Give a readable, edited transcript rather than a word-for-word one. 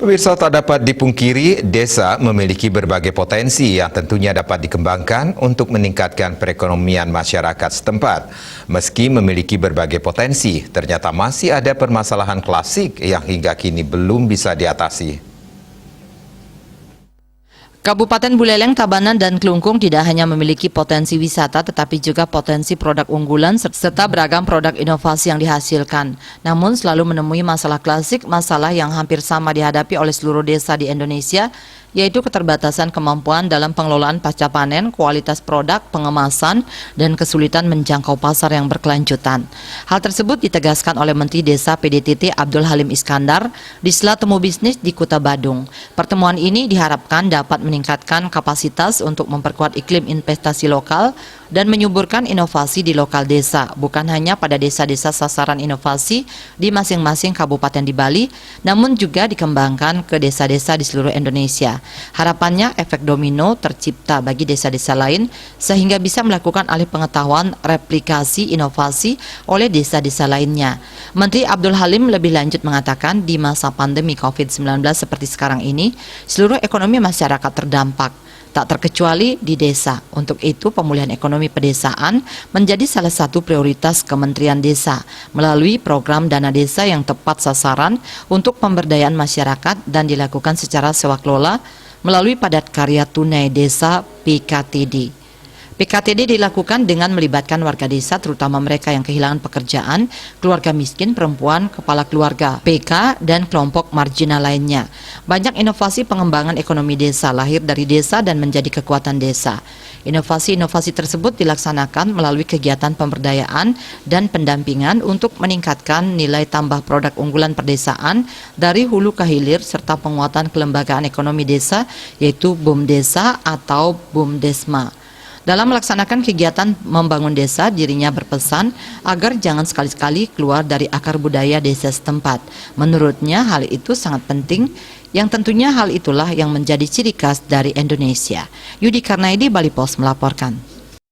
Pemirsa, tak dapat dipungkiri, desa memiliki berbagai potensi yang tentunya dapat dikembangkan untuk meningkatkan perekonomian masyarakat setempat. Meski memiliki berbagai potensi, ternyata masih ada permasalahan klasik yang hingga kini belum bisa diatasi. Kabupaten Buleleng, Tabanan, dan Klungkung tidak hanya memiliki potensi wisata tetapi juga potensi produk unggulan serta beragam produk inovasi yang dihasilkan. Namun selalu menemui masalah klasik, masalah yang hampir sama dihadapi oleh seluruh desa di Indonesia, yaitu keterbatasan kemampuan dalam pengelolaan pasca panen, kualitas produk, pengemasan, dan kesulitan menjangkau pasar yang berkelanjutan. Hal tersebut ditegaskan oleh Menteri Desa PDTT Abdul Halim Iskandar di sela temu bisnis di Kuta Badung. Pertemuan ini diharapkan dapat meningkatkan kapasitas untuk memperkuat iklim investasi lokal dan menyuburkan inovasi di lokal desa, bukan hanya pada desa-desa sasaran inovasi di masing-masing kabupaten di Bali, namun juga dikembangkan ke desa-desa di seluruh Indonesia. Harapannya efek domino tercipta bagi desa-desa lain sehingga bisa melakukan alih pengetahuan replikasi inovasi oleh desa-desa lainnya. Menteri Abdul Halim lebih lanjut mengatakan di masa pandemi COVID-19 seperti sekarang ini, seluruh ekonomi masyarakat terdampak, tak terkecuali di desa. Untuk itu, pemulihan ekonomi pedesaan menjadi salah satu prioritas Kementerian Desa melalui program dana desa yang tepat sasaran untuk pemberdayaan masyarakat dan dilakukan secara sewa-kelola melalui padat karya tunai desa PKTD. PKTD dilakukan dengan melibatkan warga desa, terutama mereka yang kehilangan pekerjaan, keluarga miskin, perempuan, kepala keluarga, PK, dan kelompok marginal lainnya. Banyak inovasi pengembangan ekonomi desa lahir dari desa dan menjadi kekuatan desa. Inovasi-inovasi tersebut dilaksanakan melalui kegiatan pemberdayaan dan pendampingan untuk meningkatkan nilai tambah produk unggulan perdesaan dari hulu ke hilir serta penguatan kelembagaan ekonomi desa, yaitu BUMDesa atau BUMDesma. Dalam melaksanakan kegiatan membangun desa, dirinya berpesan agar jangan sekali-sekali keluar dari akar budaya desa setempat. Menurutnya hal itu sangat penting, yang tentunya hal itulah yang menjadi ciri khas dari Indonesia. Yudi Karnaidi, Bali Pos melaporkan.